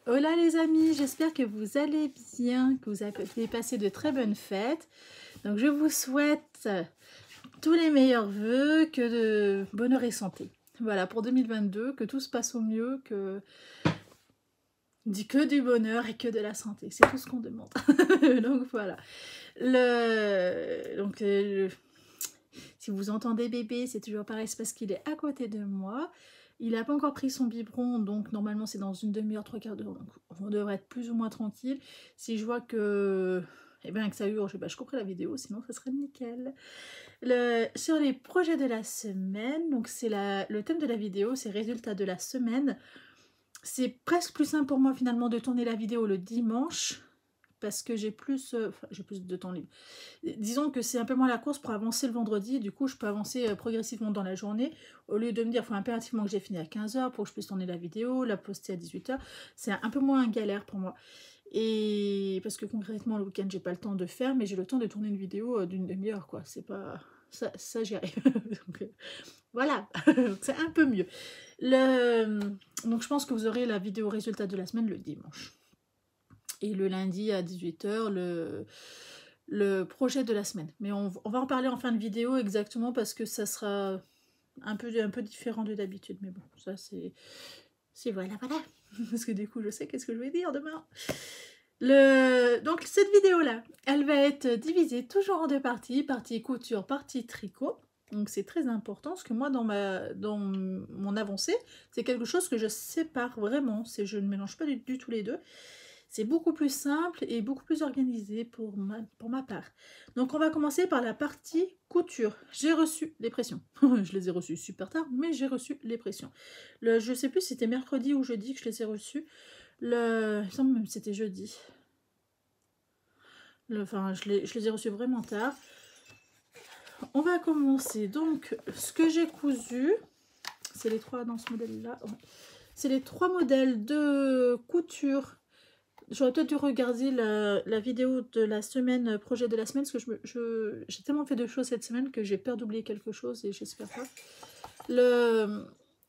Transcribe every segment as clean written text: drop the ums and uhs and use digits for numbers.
Hola les amis, j'espère que vous allez bien, que vous avez passé de très bonnes fêtes. Donc je vous souhaite tous les meilleurs vœux, que de bonheur et santé. Voilà, pour 2022, que tout se passe au mieux, que du bonheur et que de la santé. C'est tout ce qu'on demande. Donc voilà. Si vous entendez bébé, c'est toujours pareil, c'est parce qu'il est à côté de moi. Il n'a pas encore pris son biberon, donc normalement c'est dans une demi-heure, trois quarts d'heure, donc on devrait être plus ou moins tranquille. Si je vois que, que ça urge, je couperai la vidéo, sinon ça serait nickel. Sur les projets de la semaine, donc le thème de la vidéo, c'est résultats de la semaine. C'est presque plus simple pour moi finalement de tourner la vidéo le dimanche, parce que j'ai plus de temps libre. Disons que c'est un peu moins la course pour avancer le vendredi, du coup je peux avancer progressivement dans la journée, au lieu de me dire il faut impérativement que j'ai fini à 15h pour que je puisse tourner la vidéo, la poster à 18h, c'est un peu moins galère pour moi. Et parce que concrètement le week-end j'ai pas le temps de faire, mais j'ai le temps de tourner une vidéo d'une demi-heure quoi, c'est pas... Ça j'y arrive. Donc, voilà, c'est un peu mieux. Donc je pense que vous aurez la vidéo résultat de la semaine le dimanche. Et le lundi à 18h, le projet de la semaine. Mais on va en parler en fin de vidéo exactement parce que ça sera un peu différent de d'habitude. Mais bon, ça c'est voilà. Parce que du coup, je sais qu'est-ce que je vais dire demain. Donc cette vidéo-là, elle va être divisée toujours en deux parties. Partie couture, partie tricot. Donc c'est très important parce que moi, dans mon avancée, c'est quelque chose que je sépare vraiment. Je ne mélange pas du tout les deux. C'est beaucoup plus simple et beaucoup plus organisé pour ma part. Donc on va commencer par la partie couture. J'ai reçu les pressions. Je les ai reçues super tard, mais j'ai reçu les pressions. Je ne sais plus si c'était mercredi ou jeudi que je les ai reçues. Il me semble même que c'était jeudi. Je les ai reçues vraiment tard. On va commencer. Donc ce que j'ai cousu, c'est les trois dans ce modèle-là. Ouais. C'est les trois modèles de couture. J'aurais peut-être dû regarder la vidéo de la semaine, projet de la semaine, parce que j'ai tellement fait de choses cette semaine que j'ai peur d'oublier quelque chose et j'espère pas.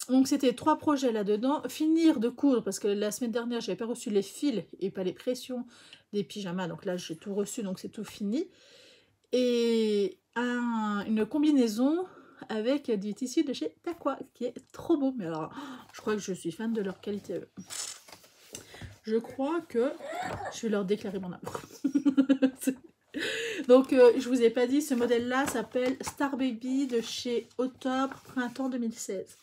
Donc c'était trois projets là-dedans. Finir de coudre, parce que la semaine dernière, j'avais pas reçu les fils et pas les pressions des pyjamas. Donc là, j'ai tout reçu, donc c'est tout fini. Et une combinaison avec du tissu de chez Taqua, qui est trop beau. Mais alors, je crois que je suis fan de leur qualité. Je crois que je vais leur déclarer mon amour. Donc, je vous ai pas dit, ce modèle-là s'appelle Star Baby de chez Octobre Printemps 2016.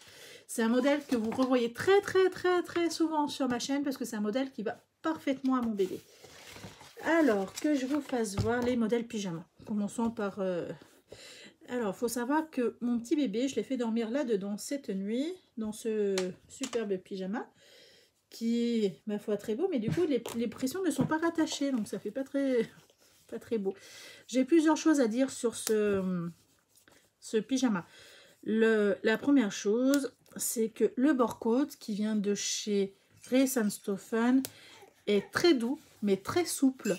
C'est un modèle que vous revoyez très souvent sur ma chaîne parce que c'est un modèle qui va parfaitement à mon bébé. Alors, que je vous fasse voir les modèles pyjama. Commençons par... Alors, il faut savoir que mon petit bébé, je l'ai fait dormir là-dedans cette nuit, dans ce superbe pyjama, qui est, ma foi, très beau, mais du coup, les pressions ne sont pas rattachées, donc ça fait pas très beau. J'ai plusieurs choses à dire sur ce pyjama. La première chose, c'est que le bord-côte, qui vient de chez Reis & Stoffen, est très doux, mais très souple.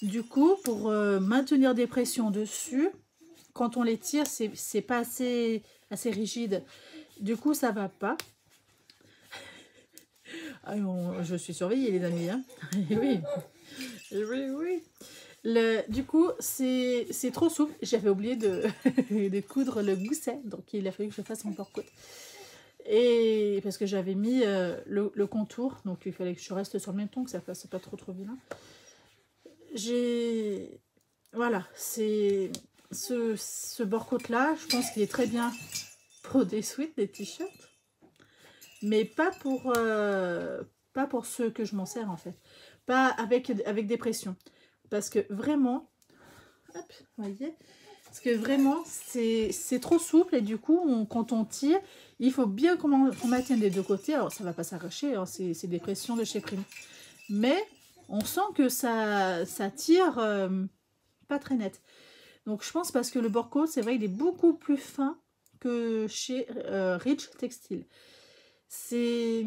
Du coup, pour maintenir des pressions dessus, quand on les tire, c'est pas assez rigide. Du coup, ça va pas. Ah, je suis surveillée, les amis. Hein. Oui. Du coup, c'est trop souple. J'avais oublié de coudre le gousset, donc il a fallu que je fasse mon bord-côte. Et parce que j'avais mis le contour, donc il fallait que je reste sur le même ton, que ça fasse pas trop vilain. Voilà, c'est ce bord-côte là, je pense qu'il est très bien pour des sweats, des t-shirts, mais pas pour ceux que je m'en sers en fait. Pas avec des pressions. Parce que vraiment, hop, voyez, parce que vraiment, c'est trop souple et du coup, quand on tire, il faut bien qu'on maintienne les deux côtés. Alors, ça va pas s'arracher, hein, c'est des pressions de chez Prime. Mais on sent que ça tire pas très net. Donc, je pense parce que le bord-côte, c'est vrai, il est beaucoup plus fin que chez Rich Textile. C'est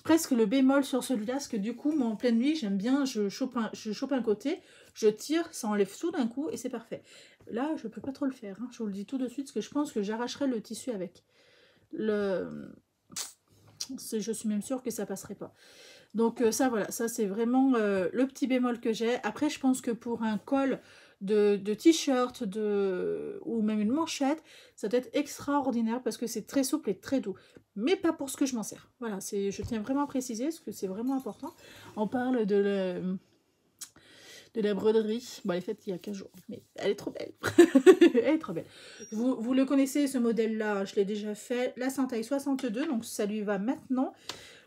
presque le bémol sur celui-là, parce que du coup, moi, en pleine nuit, j'aime bien, je chope un côté, je tire, ça enlève tout d'un coup, et c'est parfait. Là, je peux pas trop le faire, je vous le dis tout de suite, parce que je pense que j'arracherai le tissu avec. je suis même sûre que ça passerait pas. Donc ça, voilà, ça c'est vraiment le petit bémol que j'ai. Après, je pense que pour un col de t-shirt ou même une manchette, ça doit être extraordinaire parce que c'est très souple et très doux. Mais pas pour ce que je m'en sers. Voilà, je tiens vraiment à préciser parce que c'est vraiment important. On parle de la broderie. Bon, elle est faite il y a 15 jours, mais elle est trop belle. Elle est trop belle. Vous le connaissez, ce modèle-là, je l'ai déjà fait. Là, c'est en taille 62, donc ça lui va maintenant.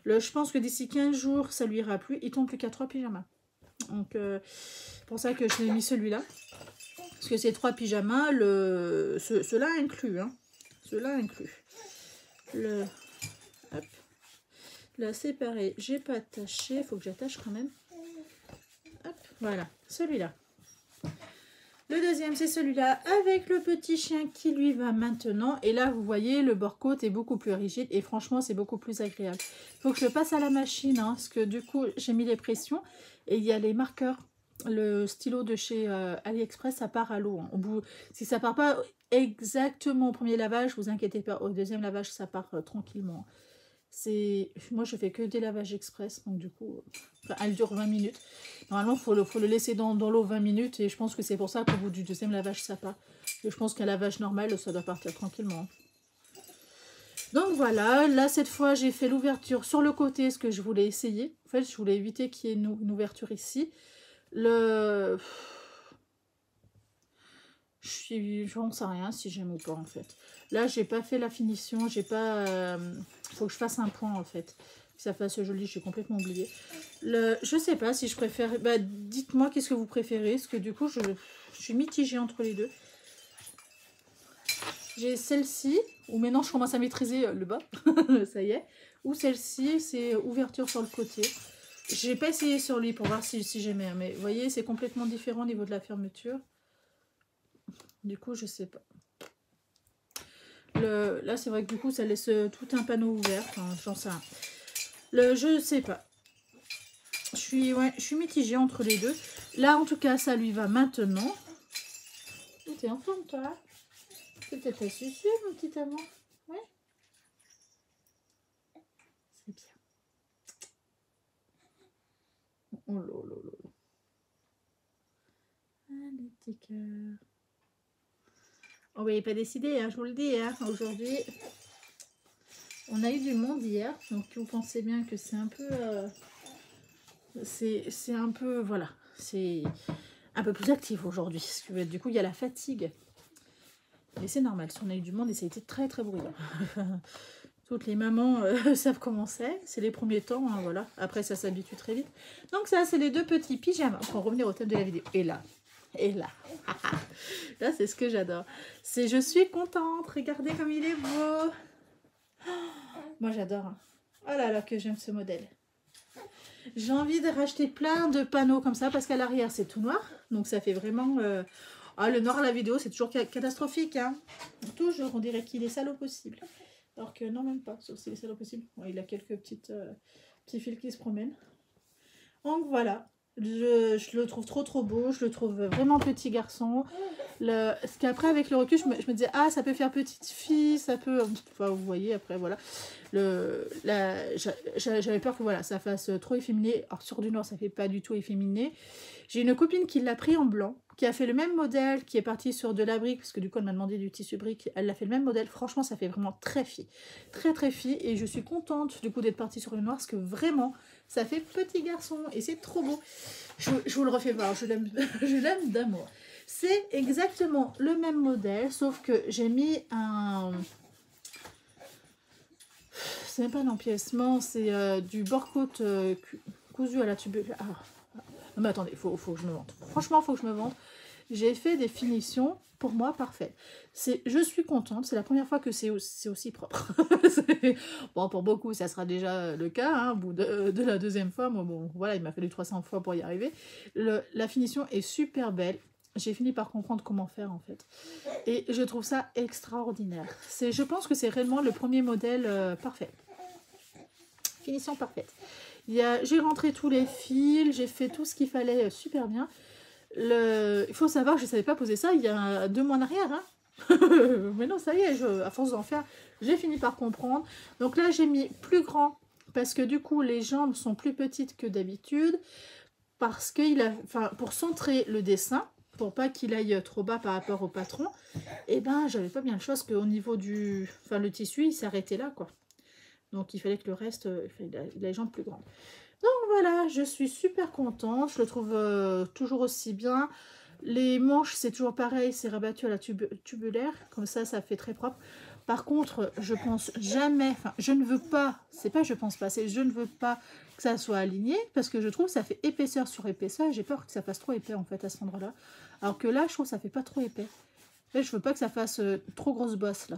Je pense que d'ici 15 jours, ça lui ira plus. Il tombe plus qu'à 3 pyjamas. Donc, c'est pour ça que je l'ai mis celui-là. Parce que c'est 3 pyjamas, ceux-là inclus. Hein. Ceux-là inclus. Hop. Là, c'est pareil. J'ai pas attaché. Il faut que j'attache quand même. Hop, voilà. Celui-là. Le deuxième, c'est celui-là avec le petit chien qui lui va maintenant. Et là, vous voyez, le bord-côte est beaucoup plus rigide. Et franchement, c'est beaucoup plus agréable. Il faut que je le passe à la machine. Hein, parce que du coup, j'ai mis les pressions. Et il y a les marqueurs. Le stylo de chez AliExpress, ça part à l'eau. Hein. Si ça part pas exactement au premier lavage, vous inquiétez pas. Au deuxième lavage, ça part tranquillement. Moi, je fais que des lavages express. Donc du coup, elle dure 20 minutes. Normalement, il faut le laisser dans l'eau 20 minutes. Et je pense que c'est pour ça qu'au bout du deuxième lavage, ça part. Et je pense qu'un lavage normal, ça doit partir tranquillement. Donc voilà, là cette fois j'ai fait l'ouverture sur le côté, ce que je voulais essayer. En fait, je voulais éviter qu'il y ait une ouverture ici. J'en sais rien si j'aime ou pas en fait. Là, j'ai pas fait la finition, j'ai pas. Faut que je fasse un point en fait. Que ça fasse joli, j'ai complètement oublié. Je sais pas si je préfère. Bah, dites-moi qu'est-ce que vous préférez, parce que du coup, je suis mitigée entre les deux. J'ai celle-ci, où maintenant je commence à maîtriser le bas, ça y est. Ou celle-ci, c'est ouverture sur le côté. J'ai pas essayé sur lui pour voir si j'aimais, mais vous voyez, c'est complètement différent au niveau de la fermeture. Du coup, je sais pas. Là, c'est vrai que du coup, ça laisse tout un panneau ouvert. Enfin, j'en sais rien. Je sais pas. Je suis mitigée entre les deux. Là, en tout cas, ça lui va maintenant. T'es en forme, toi? C'est peut-être la sucette, mon petit amour. Ouais. C'est bien. Oh là là là là. Ah, les petits cœurs. On n'est pas décidé, hein, je vous le dis. Hein. Aujourd'hui, on a eu du monde hier. Donc, vous pensez bien que c'est un peu... c'est un peu... Voilà. C'est un peu plus actif aujourd'hui. Du coup, il y a la fatigue. Mais c'est normal. Si on a eu du monde et ça a été très, très bruyant. Toutes les mamans savent comment c'est. C'est les premiers temps. Hein, voilà. Après, ça s'habitue très vite. Donc, ça, c'est les deux petits pyjamas. Pour revenir au thème de la vidéo. Et là... là c'est ce que j'adore, c'est je suis contente, regardez comme il est beau. Moi j'adore, hein. Oh là là que j'aime ce modèle. J'ai envie de racheter plein de panneaux comme ça parce qu'à l'arrière c'est tout noir, donc ça fait vraiment le noir à la vidéo c'est toujours catastrophique, hein. Toujours on dirait qu'il est salaud possible, alors que non, même pas, sauf s'il est salaud possible. Ouais, il a quelques petits fils qui se promènent. Donc voilà, je le trouve trop beau, je le trouve vraiment petit garçon. Ce qu'après avec le recul je me disais, ah ça peut faire petite fille, ça peut, enfin vous voyez après voilà, j'avais peur que voilà ça fasse trop efféminé. Alors sur du noir ça fait pas du tout efféminé. J'ai une copine qui l'a pris en blanc, qui a fait le même modèle, qui est partie sur de la brique, parce que du coup elle m'a demandé du tissu brique, elle a fait le même modèle. Franchement ça fait vraiment très fille, très fille, et je suis contente du coup d'être partie sur le noir, parce que vraiment ça fait petit garçon et c'est trop beau. Je vous le refais voir, je l'aime d'amour. C'est exactement le même modèle, sauf que j'ai mis un... C'est même pas un empiècement, c'est du bord-côte cousu à la tubule. Ah. Non mais attendez, faut que je me vante. Franchement, il faut que je me vante. J'ai fait des finitions, pour moi, parfaites. Je suis contente, c'est la première fois que c'est aussi propre. Bon, pour beaucoup, ça sera déjà le cas, hein, au bout de la deuxième fois. Moi, bon, voilà, il m'a fallu 300 fois pour y arriver. La finition est super belle. J'ai fini par comprendre comment faire, en fait. Et je trouve ça extraordinaire. Je pense que c'est réellement le premier modèle parfait. Finition parfaite. J'ai rentré tous les fils, j'ai fait tout ce qu'il fallait super bien. Il faut savoir que je ne savais pas poser ça il y a 2 mois en arrière. Hein. Mais non, ça y est, à force d'en faire, j'ai fini par comprendre. Donc là, j'ai mis plus grand parce que du coup, les jambes sont plus petites que d'habitude. Parce pour centrer le dessin, pour pas qu'il aille trop bas par rapport au patron, et ben, j'avais pas bien le choix parce qu'au niveau du... Enfin, le tissu, il s'arrêtait là, quoi. Donc, il fallait que le reste, il a les jambes plus grandes. Donc voilà, je suis super contente. Je le trouve toujours aussi bien. Les manches, c'est toujours pareil, c'est rabattu à la tubulaire. Comme ça fait très propre. Par contre, je pense jamais, enfin, je ne veux pas, c'est pas je pense pas, c'est je ne veux pas que ça soit aligné parce que je trouve que ça fait épaisseur sur épaisseur et j'ai peur que ça fasse trop épais en fait à cet endroit-là. Alors que là, je trouve que ça fait pas trop épais. Là, je veux pas que ça fasse trop grosse bosse là.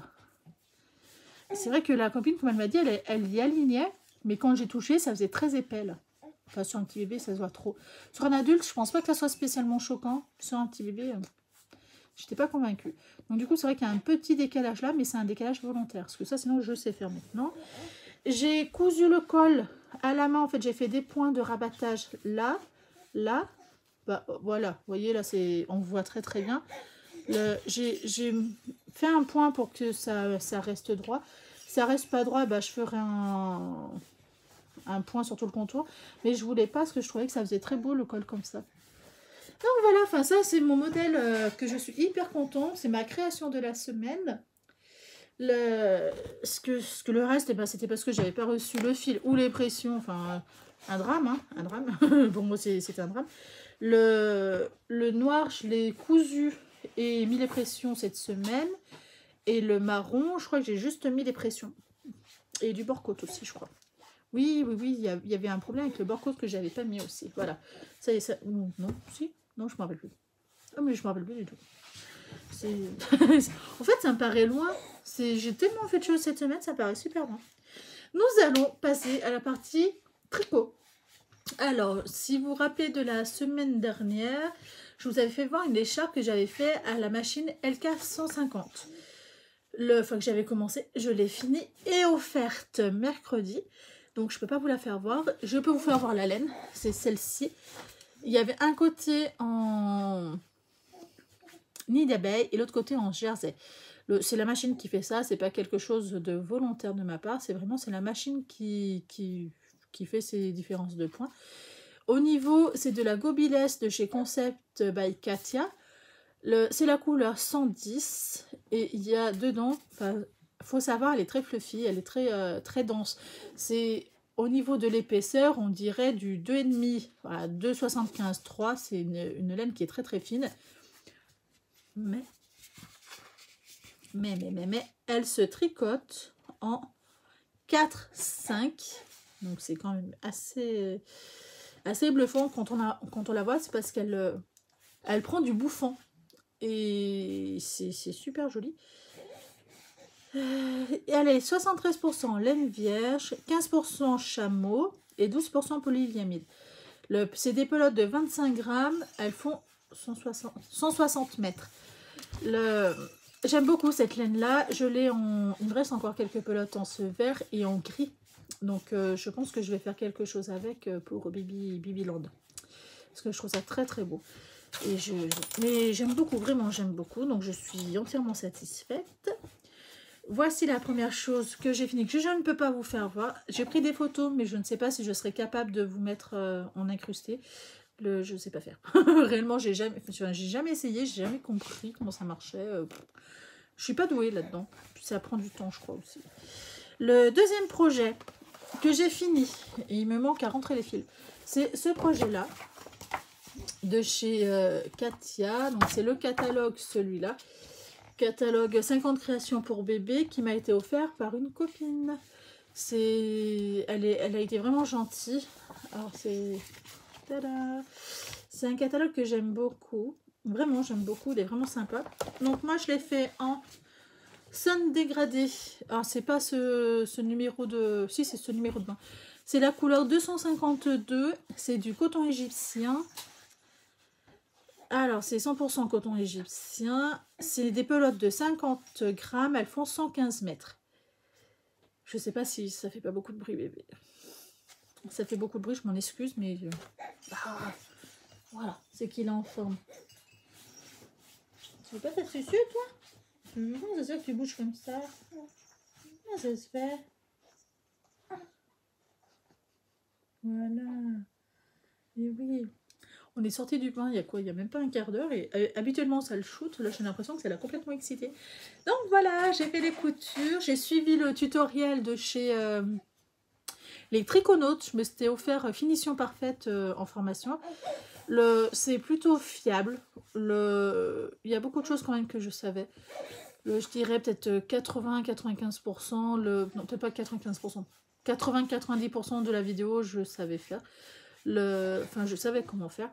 C'est vrai que la copine, comme elle m'a dit, elle y alignait, mais quand j'ai touché, ça faisait très épais là. Enfin, sur un petit bébé, ça se voit trop. Sur un adulte, je pense pas que ça soit spécialement choquant. Sur un petit bébé, j'étais pas convaincue. Donc du coup, c'est vrai qu'il y a un petit décalage là, mais c'est un décalage volontaire. Parce que ça, sinon, je sais faire maintenant. J'ai cousu le col à la main. En fait, j'ai fait des points de rabattage là, là. Bah, voilà, vous voyez, là, on voit très très bien. J'ai fait un point pour que ça reste droit. Si ça reste pas droit, bah, je ferai un point sur tout le contour. Mais je voulais pas parce que je trouvais que ça faisait très beau le col comme ça. Donc voilà, enfin ça c'est mon modèle que je suis hyper contente. C'est ma création de la semaine. Le reste, eh ben, c'était parce que j'avais pas reçu le fil ou les pressions. Enfin, un drame, hein, un drame. Pour moi, c'est un drame. Le noir, je l'ai cousu et mis les pressions cette semaine. Et le marron, je crois que j'ai juste mis les pressions. Et du bord-côte aussi, je crois. Oui, il y avait un problème avec le bord-côte que j'avais pas mis aussi. Voilà. Ça y est, ça... Non, si. Non, je me rappelle plus. Ah, mais je me rappelle plus du tout. En fait, ça me paraît loin. J'ai tellement fait de choses cette semaine, ça paraît super loin. Nous allons passer à la partie tricot. Alors, si vous vous rappelez de la semaine dernière, je vous avais fait voir une écharpe que j'avais fait à la machine LK150. Que j'avais commencé, je l'ai finie et offerte mercredi. Donc, je ne peux pas vous la faire voir. Je peux vous faire voir la laine. C'est celle-ci. Il y avait un côté en nid d'abeille et l'autre côté en jersey. C'est la machine qui fait ça. C'est pas quelque chose de volontaire de ma part. C'est la machine qui fait ces différences de points. Au niveau, c'est de la Gobiless de chez Concept by Katia. C'est la couleur 110 et il y a dedans, faut savoir, elle est très fluffy, elle est très, très dense. C'est au niveau de l'épaisseur, on dirait du 2,5 à 2,75, 3. C'est une laine qui est très très fine. Mais elle se tricote en 4-5. Donc c'est quand même assez bluffant quand on la voit. C'est parce qu'elle prend du bouffant. Et c'est super joli. Elle est 73% laine vierge, 15% chameau et 12% polyviamide. C'est des pelotes de 25 grammes. Elles font 160 mètres. J'aime beaucoup cette laine-là. Il me reste encore quelques pelotes en ce vert et en gris. Donc, je pense que je vais faire quelque chose avec pour Bibiland. Parce que je trouve ça très très beau. Mais j'aime beaucoup, vraiment j'aime beaucoup. Donc, je suis entièrement satisfaite. Voici la première chose que j'ai fini, que je ne peux pas vous faire voir. J'ai pris des photos, mais je ne sais pas si je serai capable de vous mettre en incrusté. Je ne sais pas faire. Réellement, j'ai jamais essayé, j'ai jamais compris comment ça marchait. Je suis pas douée là-dedans. Ça prend du temps, je crois aussi. Le deuxième projet que j'ai fini, et il me manque à rentrer les fils, c'est ce projet-là de chez Katia. Donc c'est le catalogue, celui-là. Catalogue 50 créations pour bébé qui m'a été offert par une copine. Elle a été vraiment gentille. Alors c'est un catalogue que j'aime beaucoup. Vraiment, j'aime beaucoup. Il est vraiment sympa. Donc moi, je l'ai fait en sun dégradé. Alors c'est pas ce numéro de... Si, c'est ce numéro de bain. C'est la couleur 252. C'est du coton égyptien. Alors, c'est 100% coton égyptien. C'est des pelotes de 50 grammes. Elles font 115 mètres. Je sais pas si ça fait pas beaucoup de bruit, bébé. Ça fait beaucoup de bruit, je m'en excuse, mais... voilà, c'est qu'il est en forme. Tu veux pas ta susu, toi? Comment ça se fait que tu bouges comme ça? Comment ça se fait? Voilà. Et oui. On est sorti du bain il y a quoi? Il y a même pas un quart d'heure. Et habituellement, ça le shoot. Là, j'ai l'impression que ça l'a complètement excité. Donc voilà, j'ai fait les coutures. J'ai suivi le tutoriel de chez les Triconautes. Je me suis offert Finition Parfaite en formation. C'est plutôt fiable. Il y a beaucoup de choses quand même que je savais. Je dirais peut-être 80-95%. Non, peut-être pas 95%. 80-90% de la vidéo, je savais faire. Enfin, je savais comment faire.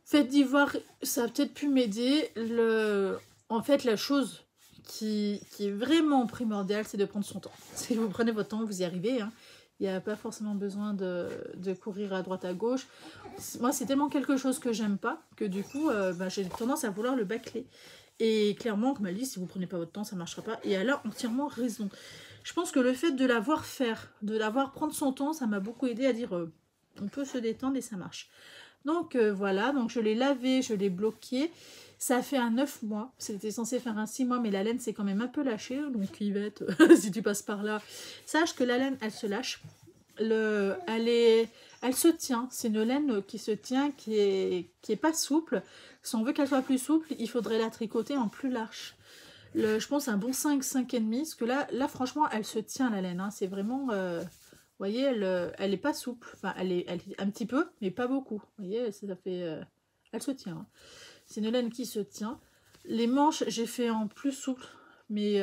Fait d'ivoire, ça a peut-être pu m'aider. En fait, la chose qui est vraiment primordiale, c'est de prendre son temps. Si vous prenez votre temps, vous y arrivez. Hein. Il n'y a pas forcément besoin de courir à droite à gauche. Moi, c'est tellement quelque chose que j'aime pas que du coup, j'ai tendance à vouloir le bâcler. Et clairement, comme elle dit, si vous prenez pas votre temps, ça ne marchera pas. Et elle a entièrement raison. Je pense que le fait de la voir faire, de la voir prendre son temps, ça m'a beaucoup aidé à dire on peut se détendre et ça marche. Donc voilà, donc je l'ai lavé, je l'ai bloqué. Ça fait un 9 mois. C'était censé faire un 6 mois, mais la laine s'est quand même un peu lâchée. Donc Yvette, si tu passes par là, sache que la laine, elle se lâche. Elle se tient. C'est une laine qui se tient, qui est pas souple. Si on veut qu'elle soit plus souple, il faudrait la tricoter en plus large. Je pense un bon 5,5,5. Parce que là, franchement, elle se tient la laine. Hein. C'est vraiment... vous voyez, elle est pas souple. Enfin, elle est un petit peu, mais pas beaucoup. Vous voyez, ça fait... elle se tient. Hein. C'est une laine qui se tient. Les manches, j'ai fait en plus souple. Mais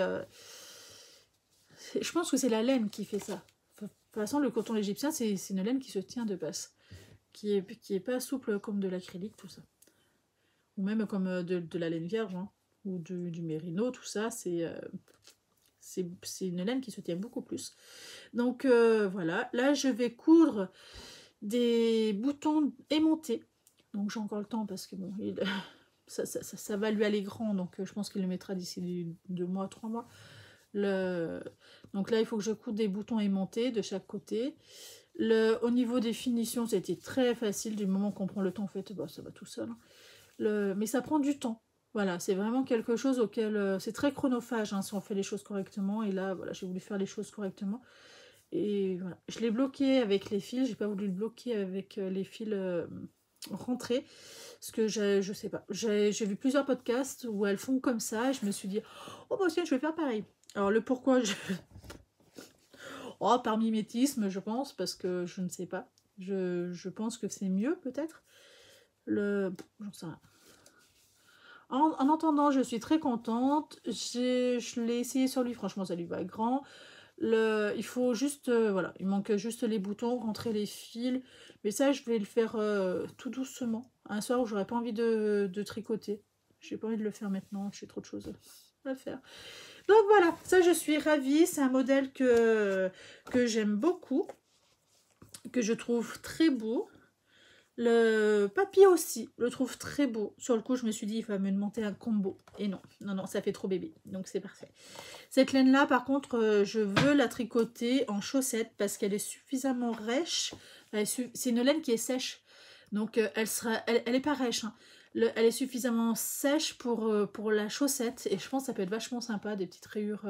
je pense que c'est la laine qui fait ça. De toute façon, le coton égyptien, c'est une laine qui se tient de base. Qui est pas souple comme de l'acrylique, tout ça. Ou même comme de la laine vierge. Hein. Ou du mérino, tout ça. C'est une laine qui se tient beaucoup plus. Donc voilà, là je vais coudre des boutons aimantés. Donc j'ai encore le temps parce que bon, ça va lui aller grand, donc je pense qu'il le mettra d'ici 2 mois, 3 mois. Donc là il faut que je coude des boutons aimantés de chaque côté. Au niveau des finitions, c'était très facile du moment qu'on prend le temps, en fait, ça va tout seul. Hein. Mais ça prend du temps. Voilà, c'est vraiment quelque chose auquel... c'est très chronophage hein, si on fait les choses correctement. Et là, voilà, j'ai voulu faire les choses correctement. Et voilà, je l'ai bloqué avec les fils. J'ai pas voulu le bloquer avec les fils rentrés. Parce que je sais pas. J'ai vu plusieurs podcasts où elles font comme ça. Et je me suis dit, oh bah tiens, je vais faire pareil. Alors le pourquoi, oh, par mimétisme, je pense. Parce que je ne sais pas. Je pense que c'est mieux, peut-être. J'en sais rien. En entendant, je suis très contente. Je l'ai essayé sur lui, franchement, ça lui va grand. Il faut juste, voilà, il manque juste les boutons, rentrer les fils. Mais ça, je vais le faire tout doucement. Un soir où j'aurais pas envie de tricoter. J'ai pas envie de le faire maintenant, j'ai trop de choses à faire. Donc voilà, ça je suis ravie. C'est un modèle que j'aime beaucoup, que je trouve très beau. Le papier aussi, je le trouve très beau. Sur le coup, je me suis dit, il va me demander un combo. Et non, ça fait trop bébé. Donc, c'est parfait. Cette laine-là, par contre, je veux la tricoter en chaussettes parce qu'elle est suffisamment rêche. C'est une laine qui est sèche. Donc, elle est pas rêche. Hein. Elle est suffisamment sèche pour la chaussette. Et je pense que ça peut être vachement sympa, des petites rayures.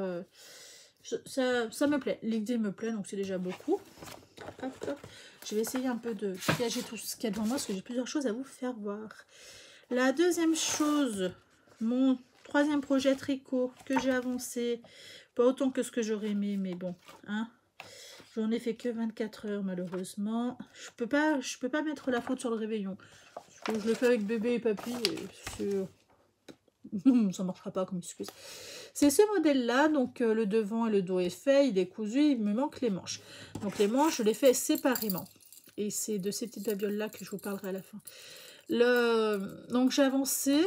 Ça me plaît. L'idée me plaît, donc c'est déjà beaucoup. Hop, hop. Je vais essayer un peu de dégager tout ce qu'il y a devant moi parce que j'ai plusieurs choses à vous faire voir. La deuxième chose, mon troisième projet tricot que j'ai avancé, pas autant que ce que j'aurais aimé, mais bon, hein, j'en ai fait que 24 heures malheureusement. Je peux pas mettre la faute sur le réveillon. Parce que je le fais avec bébé et papy et ça marchera pas comme excuse. C'est ce modèle-là, donc le devant et le dos est fait, il est cousu, il me manque les manches. Donc les manches, je les fais séparément. Et c'est de ces petites babioles-là que je vous parlerai à la fin. Donc j'ai avancé,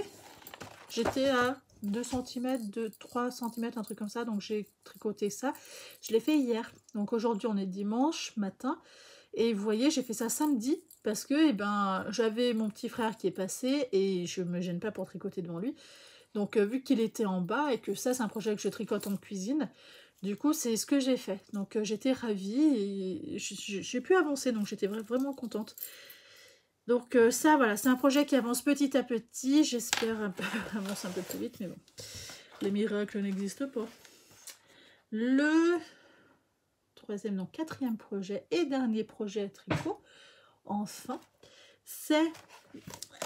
j'étais à 2 cm, 3 cm, un truc comme ça, donc j'ai tricoté ça. Je l'ai fait hier, donc aujourd'hui on est dimanche matin. Et vous voyez, j'ai fait ça samedi, parce que j'avais mon petit frère qui est passé, et je me gêne pas pour tricoter devant lui. Donc vu qu'il était en bas et que ça c'est un projet que je tricote en cuisine, du coup c'est ce que j'ai fait. Donc j'étais ravie et j'ai pu avancer, donc j'étais vraiment contente. Donc ça voilà, c'est un projet qui avance petit à petit, j'espère avancer un peu plus vite, mais bon. Les miracles n'existent pas. Le troisième, non, quatrième projet et dernier projet tricot, enfin, c'est...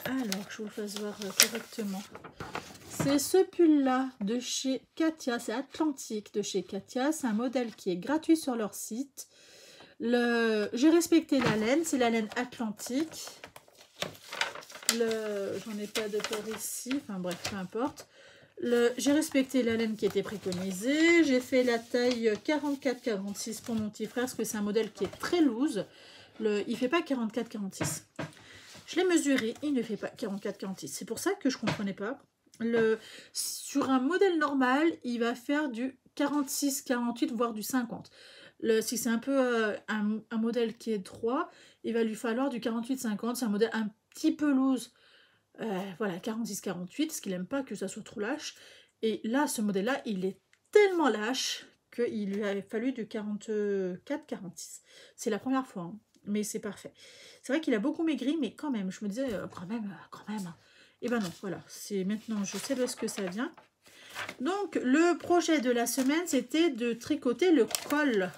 Alors, je vous le fasse voir correctement. C'est ce pull-là de chez Katia, c'est Atlantique de chez Katia. C'est un modèle qui est gratuit sur leur site. J'ai respecté la laine, c'est la laine Atlantique. J'en ai pas de peur ici, enfin bref, peu importe. J'ai respecté la laine qui était préconisée. J'ai fait la taille 44-46 pour mon petit frère, parce que c'est un modèle qui est très loose. Il ne fait pas 44-46. Je l'ai mesuré, il ne fait pas 44-46. C'est pour ça que je ne comprenais pas. Sur un modèle normal, il va faire du 46-48, voire du 50. Si c'est un peu un modèle qui est droit, il va lui falloir du 48-50. C'est un modèle un petit peu loose. Voilà, 46-48, parce qu'il n'aime pas que ça soit trop lâche. Et là, ce modèle-là, il est tellement lâche qu'il lui a fallu du 44-46. C'est la première fois, hein, mais c'est parfait. C'est vrai qu'il a beaucoup maigri, mais quand même, je me disais, quand même. Et ben non, voilà, c'est maintenant, je sais de ce que ça vient. Donc, le projet de la semaine, c'était de tricoter le col.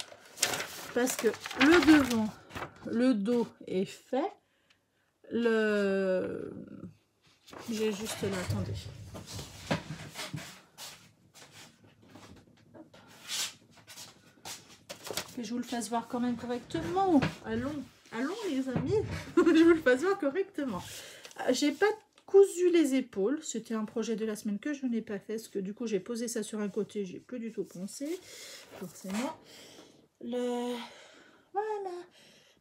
Parce que le devant, le dos est fait. J'ai juste là, attendez. Que je vous le fasse voir quand même correctement. Allons les amis. Je vous le fasse voir correctement. J'ai pas cousu les épaules. C'était un projet de la semaine que je n'ai pas fait. Parce que du coup, j'ai posé ça sur un côté. J'ai plus du tout pensé. Forcément. Voilà.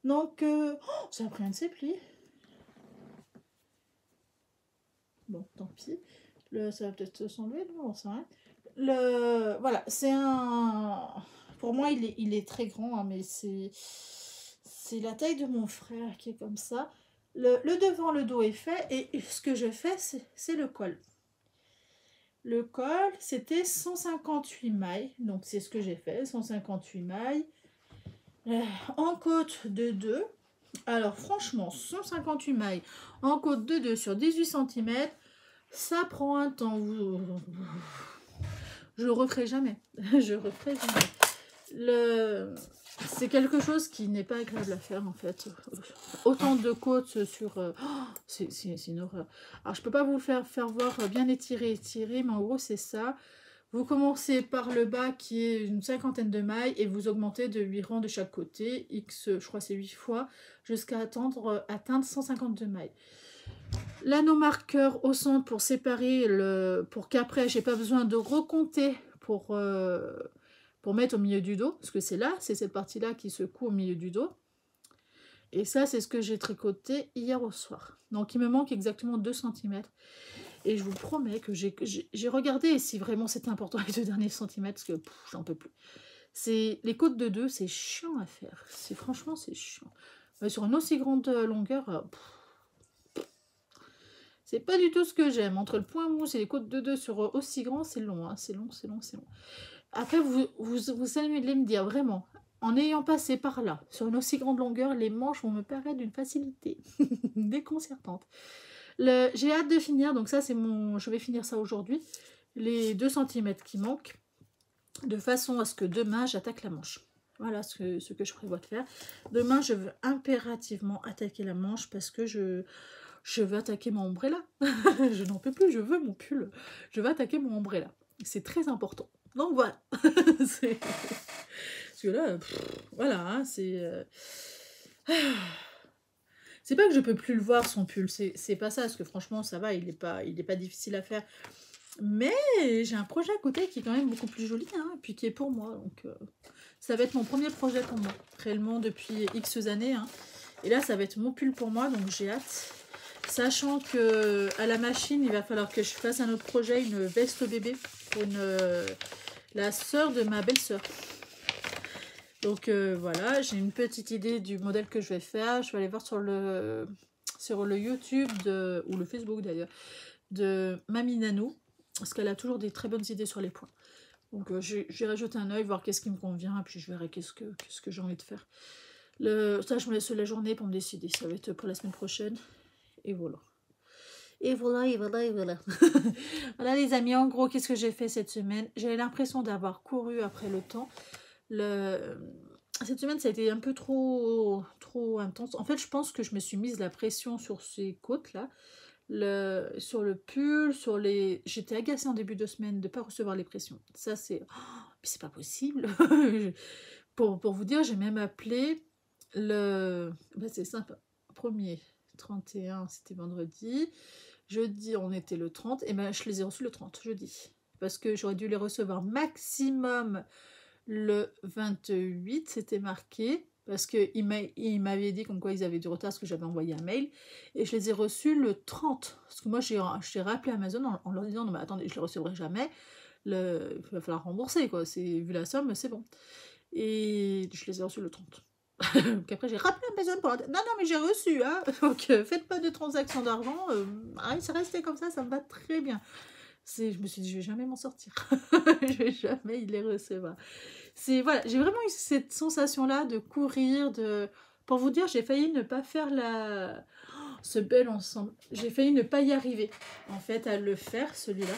Donc, ça a pris un de ses plis. Bon, tant pis. Ça va peut-être s'enlever, non, ça rien. Voilà, c'est un... Pour moi, il est très grand, hein, mais c'est la taille de mon frère qui est comme ça. Le devant, le dos est fait, et ce que je fais, c'est le col. Le col, c'était 158 mailles, donc c'est ce que j'ai fait, 158 mailles. En côte de 2. Alors franchement, 158 mailles en côte de 2 sur 18 cm, ça prend un temps. Je le referai jamais. Je referai jamais. C'est quelque chose qui n'est pas agréable à faire en fait. Autant de côtes sur... c'est une horreur. Alors je peux pas vous le faire voir bien étiré, mais en gros c'est ça. Vous commencez par le bas qui est une 50aine de mailles et vous augmentez de 8 rangs de chaque côté, X, je crois c'est 8 fois, jusqu'à atteindre 152 mailles. L'anneau marqueur au centre pour séparer, pour qu'après j'ai pas besoin de recompter pour mettre au milieu du dos, parce que c'est cette partie-là qui se coud au milieu du dos. Et ça, c'est ce que j'ai tricoté hier au soir. Donc il me manque exactement 2 cm. Et je vous promets que j'ai regardé si vraiment c'était important les 2 derniers centimètres, parce que j'en peux plus. Les côtes de 2, c'est chiant à faire. Franchement, c'est chiant. Mais sur une aussi grande longueur, c'est pas du tout ce que j'aime. Entre le point mousse et les côtes de 2 sur aussi grand, c'est long, hein. C'est long. Après, vous allez me dire, vraiment, en ayant passé par là, sur une aussi grande longueur, les manches vont me paraître d'une facilité déconcertante. J'ai hâte de finir, donc ça c'est je vais finir ça aujourd'hui, les 2 cm qui manquent, de façon à ce que demain j'attaque la manche. Voilà ce que je prévois de faire. Demain je veux impérativement attaquer la manche parce que je veux attaquer mon ombrella. Je n'en peux plus, je veux mon pull. Je veux attaquer mon ombrella. C'est très important. Donc voilà. Parce que là, voilà, hein, c'est pas que je peux plus le voir son pull, c'est pas ça, parce que franchement ça va, il est pas difficile à faire. Mais j'ai un projet à côté qui est quand même beaucoup plus joli, hein, et puis qui est pour moi. Donc ça va être mon premier projet pour moi, réellement depuis X années. Hein. Et là ça va être mon pull pour moi, donc j'ai hâte. Sachant que à la machine, il va falloir que je fasse un autre projet, une veste bébé pour la sœur de ma belle-sœur. Donc voilà, j'ai une petite idée du modèle que je vais faire. Je vais aller voir sur le YouTube ou le Facebook d'ailleurs de Mamie Nanou, parce qu'elle a toujours des très bonnes idées sur les points. Donc j'irai jeter un œil, voir qu'est-ce qui me convient, et puis je verrai qu'est-ce que j'ai envie de faire. Ça, je me laisse la journée pour me décider. Ça va être pour la semaine prochaine. Et voilà. Et voilà, et voilà, et voilà. Voilà les amis, en gros, qu'est-ce que j'ai fait cette semaine? J'ai l'impression d'avoir couru après le temps. Cette semaine, ça a été un peu trop intense. En fait, je pense que je me suis mise la pression sur ces côtes-là. Sur le pull, sur les... J'étais agacée en début de semaine de ne pas recevoir les pressions. Ça, c'est... Oh, mais c'est pas possible. Pour vous dire, j'ai même appelé le... Ben, c'est simple. Premier, 31, c'était vendredi. Jeudi, on était le 30. Et ben, je les ai reçus le 30, jeudi. Parce que j'aurais dû les recevoir maximum le 28, c'était marqué. Parce qu'il m'avait dit comme quoi ils avaient du retard parce que j'avais envoyé un mail. Et je les ai reçus le 30. Parce que moi, j'ai rappelé Amazon en leur disant, non mais attendez, je ne les recevrai jamais. Il va falloir rembourser, quoi. Vu la somme, c'est bon. Et je les ai reçus le 30. Donc après, j'ai rappelé Amazon pour leur dire, non, non, mais j'ai reçu, hein. Donc, faites pas de transaction d'argent. C'est resté comme ça me va très bien. Je me suis dit, je vais jamais m'en sortir. Je vais jamais les recevoir. Voilà, j'ai vraiment eu cette sensation-là de courir, Pour vous dire, j'ai failli ne pas faire ce bel ensemble. J'ai failli ne pas y arriver, en fait, à le faire, celui-là.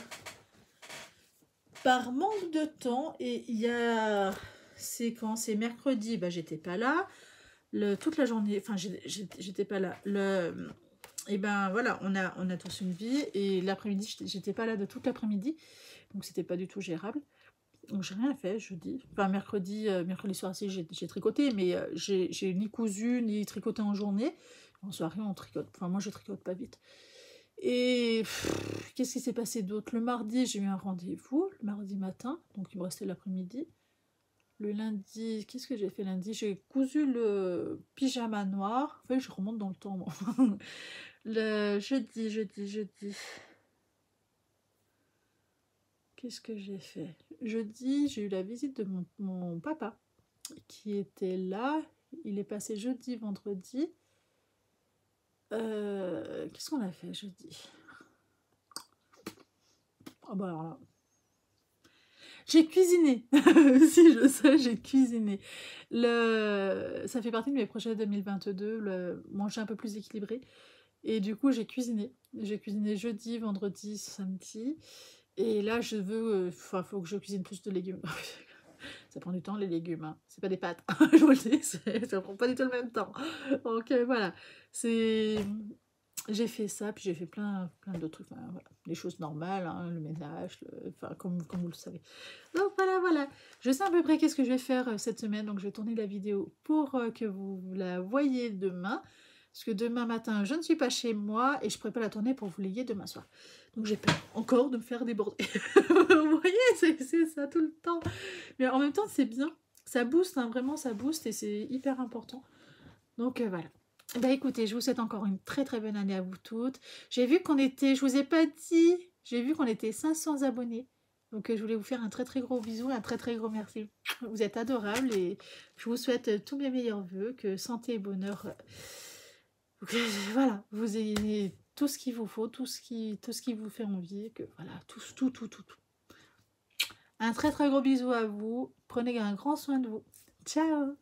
Par manque de temps, et il y a... C'est quand? C'est mercredi, bah, j'étais pas là. Toute la journée, enfin, j'étais pas là. Et ben voilà, on a tous une vie, et l'après-midi, j'étais pas là de toute l'après-midi, donc c'était pas du tout gérable. Donc j'ai rien fait jeudi. Enfin mercredi soir, si j'ai tricoté, mais j'ai ni cousu ni tricoté en journée. En soirée on tricote. Enfin moi je tricote pas vite. Et qu'est-ce qui s'est passé d'autre? Le mardi j'ai eu un rendez-vous, le mardi matin, donc il me restait l'après-midi. Le lundi, qu'est-ce que j'ai fait lundi? J'ai cousu le pyjama noir. En fait je remonte dans le temps moi. Le jeudi. Qu'est-ce que j'ai fait? Jeudi, j'ai eu la visite de mon papa qui était là. Il est passé jeudi, vendredi. Qu'est-ce qu'on a fait jeudi? Oh bah alors là. J'ai cuisiné. Si je sais, j'ai cuisiné. Ça fait partie de mes projets 2022, manger un peu plus équilibré. Et du coup, j'ai cuisiné. J'ai cuisiné jeudi, vendredi, samedi. Et là, faut que je cuisine plus de légumes. Ça prend du temps, les légumes. Hein. C'est pas des pâtes. Je vous le dis, ça prend pas du tout le même temps. Donc voilà. J'ai fait ça, puis j'ai fait plein d'autres trucs. Enfin, voilà. Les choses normales, hein, le ménage, comme vous le savez. Donc voilà. Je sais à peu près qu'est-ce que je vais faire cette semaine. Donc je vais tourner la vidéo pour que vous la voyez demain. Parce que demain matin, je ne suis pas chez moi et je prépare la tournée pour vous l'ayez demain soir. Donc j'ai peur encore de me faire déborder. Vous voyez, c'est ça tout le temps. Mais en même temps, c'est bien. Ça booste, hein, vraiment, ça booste et c'est hyper important. Donc voilà. Bah écoutez, je vous souhaite encore une très très bonne année à vous toutes. J'ai vu qu'on était, je vous ai pas dit, j'ai vu qu'on était 500 abonnés. Donc je voulais vous faire un très très gros bisou, un très très gros merci. Vous êtes adorables et je vous souhaite tous mes meilleurs vœux, que santé et bonheur... voilà, vous ayez tout ce qu'il vous faut, tout ce qui vous fait envie, que voilà, tout. Un très très gros bisou à vous, prenez un grand soin de vous. Ciao!